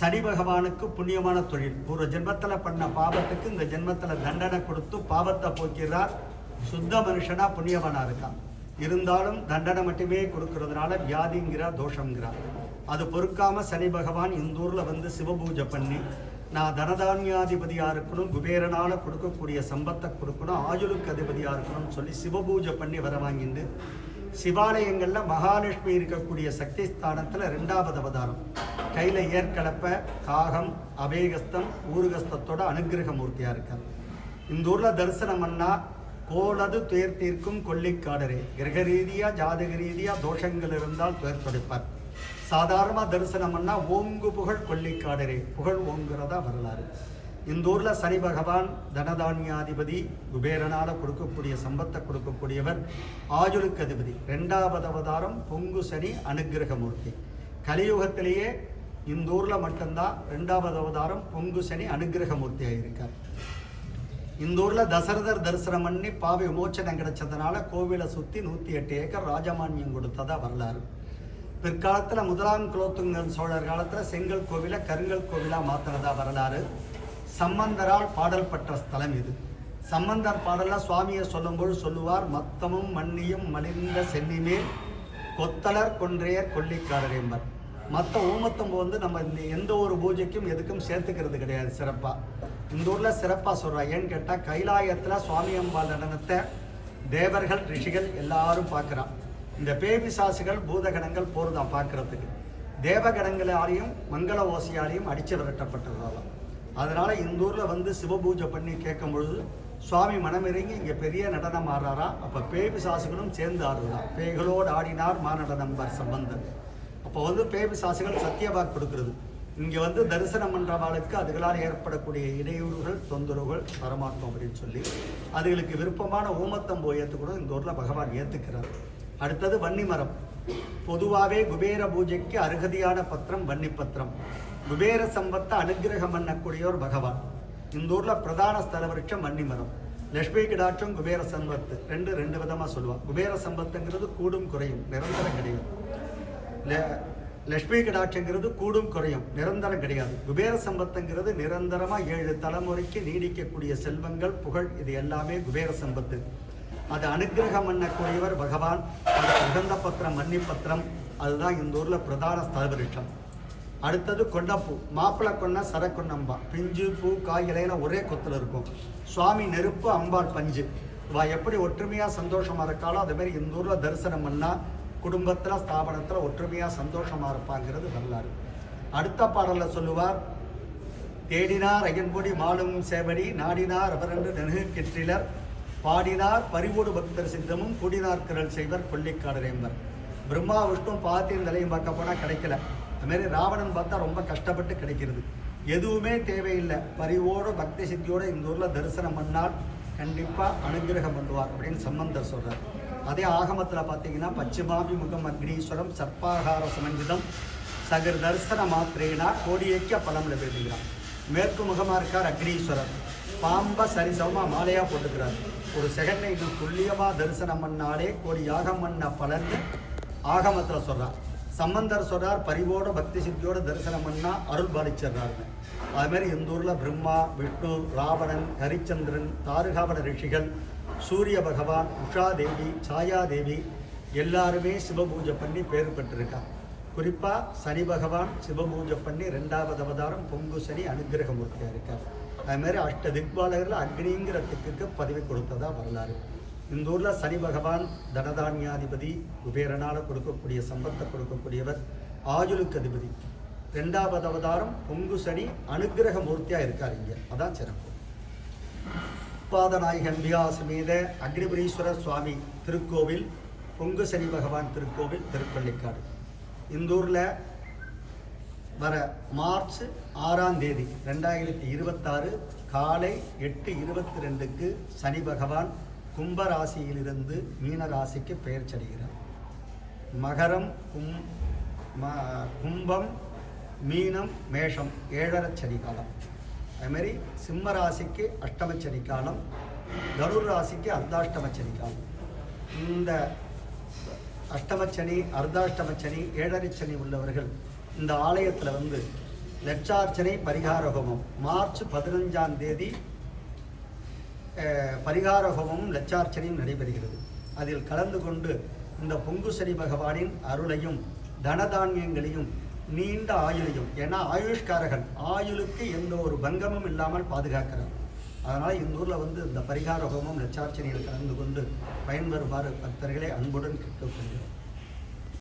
சனி பகவானுக்கு புண்ணியமான தொழில். ஒரு ஜென்மத்தில் பண்ண பாவத்துக்கு இந்த ஜென்மத்தில் தண்டனை கொடுத்து பாவத்தை போக்கிறார். சுத்த மனுஷனா புண்ணியவனா இருக்கான். இருந்தாலும் தண்டனை மட்டுமே கொடுக்கறதுனால வியாதிங்கிறார், தோஷங்கிறார். அது பொறுக்காம சனி பகவான் இந்த ஊரில் வந்து சிவபூஜை பண்ணி நான் தனதானியாதிபதியாக இருக்கணும், குபேரனால கொடுக்கக்கூடிய சம்பத்தை கொடுக்கணும், ஆயுளுக்கு அதிபதியாக இருக்கணும்னு சொல்லி சிவபூஜை பண்ணி வர வாங்கிட்டு சிவாலயங்களில் மகாலட்சுமி இருக்கக்கூடிய சக்தி ஸ்தானத்தில் 2வது அவதாரம் கையில் ஏற்கலப்ப காகம் அபேகஸ்தம் ஊருகஸ்தத்தோட அனுகிரக மூர்த்தியாக இருக்கார். இந்த ஊரில் தரிசனம் பண்ணா கோலது துயர் தீர்க்கும் கொல்லிக்காடரே. கிரக ரீதியாக ஜாதக ரீதியாக தோஷங்கள் இருந்தால் துயர் தொடைப்பார். சாதாரணமாக தரிசனம் பண்ணா ஓங்கு புகழ் கொல்லிக்காடரே, புகழ் ஓங்குறதா வரலாறு. இந்த ஊரில் சனி பகவான் தனதானியாதிபதி, குபேரனால் கொடுக்கக்கூடிய சம்பத்தை கொடுக்கக்கூடியவர், ஆயுளுக்கு அதிபதி. 2வது அவதாரம் பொங்கு சனி அனுகிரகமூர்த்தி. கலியுகத்திலேயே இந்த ஊரில் மட்டும்தான் 2வது அவதாரம் பொங்கு சனி அனுகிரகமூர்த்தியாக இருக்கார். இந்த ஊரில் தசரதர் தரிசனம் பண்ணி பாவி விமோச்சனம் கிடைச்சதுனால கோவிலை சுற்றி 108 ஏக்கர் ராஜமானியம் கொடுத்ததா வரலாறு. பிற்காலத்தில் 1ஆம் குலோத்துங்கன் சோழர் காலத்தில் செங்கல் கோவிலை கருங்கல் கோவிலாக மாற்றினதா வரலாறு. சம்பந்தரால் பாடல் பெற்ற ஸ்தலம் இது. சம்பந்தர் பாடலில் சுவாமியை சொல்லும்போது சொல்லுவார், மத்தமும் மண்ணியும் மலிந்த சென்னிமேல் கொத்தலர் கொன்றையர் கொல்லிக்காரர் என்பர். மற்ற ஊமத்தம் வந்து நம்ம இந்த எந்த ஒரு பூஜைக்கும் எதுக்கும் சேர்த்துக்கிறது கிடையாது. சிறப்பாக இந்த ஊரில் சிறப்பாக சொல்கிறா. ஏன்னு கேட்டால் கைலாயத்தில் சுவாமி அம்பாள் நடனத்தை தேவர்கள் ரிஷிகள் எல்லாரும் பார்க்குறான். இந்த பேபிசாசுகள் பூதகணங்கள் போகிறதான் பார்க்குறதுக்கு. தேவகணங்களாலையும் மங்கள ஓசையாலையும் அடித்து விரட்டப்பட்டதாலும். அதனால் இந்த ஊரில் வந்து சிவபூஜை பண்ணி கேட்கும் பொழுது சுவாமி மனமிறங்கி இங்கே பெரிய நடனம் ஆடுறாரா. அப்போ பேபிசாசுகளும் சேர்ந்து ஆடுறா. பேய்களோடு ஆடினார் மாநடனம்பர் சம்பந்தன். அப்போ வந்து பேபிசாசுகள் சத்தியவாக்கு கொடுக்குறது. இங்கே வந்து தரிசனம் பண்ணுறவாளுக்கு அதுகளால் ஏற்படக்கூடிய இடையூறுகள் தொந்தரவுகள் வரமாட்டோம் அப்படின்னு சொல்லி அதுகளுக்கு விருப்பமான ஊமத்தம்போ ஏற்றுக்கூட இந்த ஊரில் பகவான் ஏற்றுக்கிறார். அடுத்தது வன்னி மரம். பொதுவாகவே குபேர பூஜைக்கு அருகதியான பத்திரம் வன்னி பத்திரம். குபேர சம்பத்தை அனுகிரகம் பண்ணக்கூடியவர் பகவான். இந்த ஊரில் பிரதான ஸ்தல விருட்சம் வன்னி மரம். லட்சுமி கிடாட்சம் குபேர சம்பத்து ரெண்டு விதமாக சொல்லுவாள். குபேர சம்பத்துங்கிறது கூடும் குறையும், நிரந்தரம் கிடையாது. லட்சுமி கிடாட்சங்கிறது கூடும் குறையும், நிரந்தரம் கிடையாது. குபேர சம்பத்துங்கிறது நிரந்தரமாக 7 தலைமுறைக்கு நீடிக்கக்கூடிய செல்வங்கள் புகழ், இது எல்லாமே குபேர சம்பத்து. அது அனுகிரகம் பண்ணக்கூடியவர் பகவான். அது உகந்த பத்திரம் வன்னி பத்திரம். அதுதான் இந்த ஊரில் பிரதான ஸ்தல விருட்சம். அடுத்தது கொண்டப்பூ. மாப்பிள்ளை கொண்ட சரக்கொன்னம்பா. பிஞ்சு பூ காய் இலையெல்லாம் ஒரே கொத்தில் இருக்கும். சுவாமி நெருப்பு, அம்பாள் பஞ்சு. இவா எப்படி ஒற்றுமையாக சந்தோஷமாக இருக்காளோ அதுமாரி இந்த ஊரில் தரிசனம் பண்ணால் குடும்பத்தில் ஸ்தாபனத்தில் ஒற்றுமையாக சந்தோஷமாக இருப்பாங்கிறது வரலாறு. அடுத்த பாடலில் சொல்லுவார், தேடினார் அயன்பொடி மாலும் சேவடி நாடினார் அவரென்று நெருகு கிற்றிலர் பாடினார் பறிவோடு பக்தர் சித்தமும் கூடினார் கிரல் செய்வர் கொல்லிக்காடர் என்பர். பிரம்மா விஷ்ணு பாத்தியின் தலையும் பார்க்க போனால் கிடைக்கல. அதுமாரி ராவணன் பார்த்தா ரொம்ப கஷ்டப்பட்டு கிடைக்கிறது. எதுவுமே தேவையில்லை, பரிவோடு பக்தி சித்தியோடு இந்த ஊரில் தரிசனம் பண்ணால் கண்டிப்பாக அனுகிரகம் பண்ணுவார் அப்படின்னு சம்பந்தர் சொல்கிறார். அதே ஆகமத்தில் பார்த்தீங்கன்னா பச்சிமாபி முகம் அக்னீஸ்வரம் சர்ப்பாகார சமஞ்சிதம் சகர் தரிசன மாத்திரேனா கோடியைக்க பலம் லபிக்கிறார். மேற்கு முகமாக இருக்கார் அக்னீஸ்வரர். பாம்பை சரிசமமாக மாலையாக போட்டுக்கிறார். ஒரு செகண்ட் இன்னும் துல்லியமாக தரிசனம் பண்ணாலே கோடி யாகம் பண்ண பலன்னு ஆகமத்தில் சொல்கிறார். சம்பந்தர் சொல்கிறார், பரிவோடு பக்தி சித்தியோடு தரிசனம் பண்ணால் அருள் பாலிச்சிடுறாருன்னு. அதுமாரி இந்த ஊரில் பிரம்மா, விஷ்ணு, ராவணன், ஹரிச்சந்திரன், தாருகாவன ரிஷிகள், சூரிய பகவான், உஷாதேவி, சாயாதேவி எல்லாருமே சிவபூஜை பண்ணி பேர் பெற்றிருக்கா. குறிப்பாக சனி பகவான் சிவபூஜை பண்ணி 2வது அவதாரம் பொங்கு சனி அனுகிரகமூர்த்தியாக இருக்கார். அதுமாதிரி அஷ்ட திக்பாலகரில் அக்னிங்கிற திக்குக்கு பதவி கொடுத்ததா வரலாறு. இந்த ஊரில் சனி பகவான் தனதானியாதிபதி, குபேரனால் கொடுக்கக்கூடிய சம்பத்தை கொடுக்கக்கூடியவர், ஆயுளுக்கு அதிபதி. 2வது அவதாரம் பொங்கு சனி அனுகிரக மூர்த்தியாக இருக்கார் இங்கே. அதான் சிறப்பு. பாதநாயகன் வியாசமீத அக்னிபுரீஸ்வரர் சுவாமி திருக்கோவில், பொங்கு சனி பகவான் திருக்கோவில், திருப்பள்ளிக்காடு. இந்த ஊரில் வர மார்ச் 6ஆம் தேதி 2026 காலை 8:22க்கு சனி பகவான் கும்பராசியிலிருந்து மீன ராசிக்கு பெயர் சடைகிறார். மகரம், கும்பம், மீனம், மேஷம் 7.5 சனி காலம். அதுமாரி சிம்ம ராசிக்கு அஷ்டம சனி காலம், தனுர் ராசிக்கு அர்த்தாஷ்டம சனி காலம். இந்த அஷ்டமச்சனி, அர்த்தாஷ்டமச்சனி, 7.5 சனி உள்ளவர்கள் இந்த ஆலயத்தில் வந்து லட்சார்ச்சனை பரிகார ஹோமம் மார்ச் 15ஆம் தேதி பரிகார ஹோமமும் லட்சார்ச்சனையும் நடைபெறுகிறது. அதில் கலந்து கொண்டு இந்த பொங்கு சனி பகவானின் அருளையும் தனதானியங்களையும் நீண்ட ஆயுளையும், ஏன்னா ஆயுஷ்காரகன், ஆயுளுக்கு எந்த ஒரு பங்கமும் இல்லாமல் பாதுகாக்கிறார். அதனால் இந்த ஊரில் இந்த பரிகார ஹோமம் லட்சார்ச்சனையில் கலந்து கொண்டு பயன்பெறுமாறு பக்தர்களை அன்புடன் கேட்டுக்கொள்கிறோம்.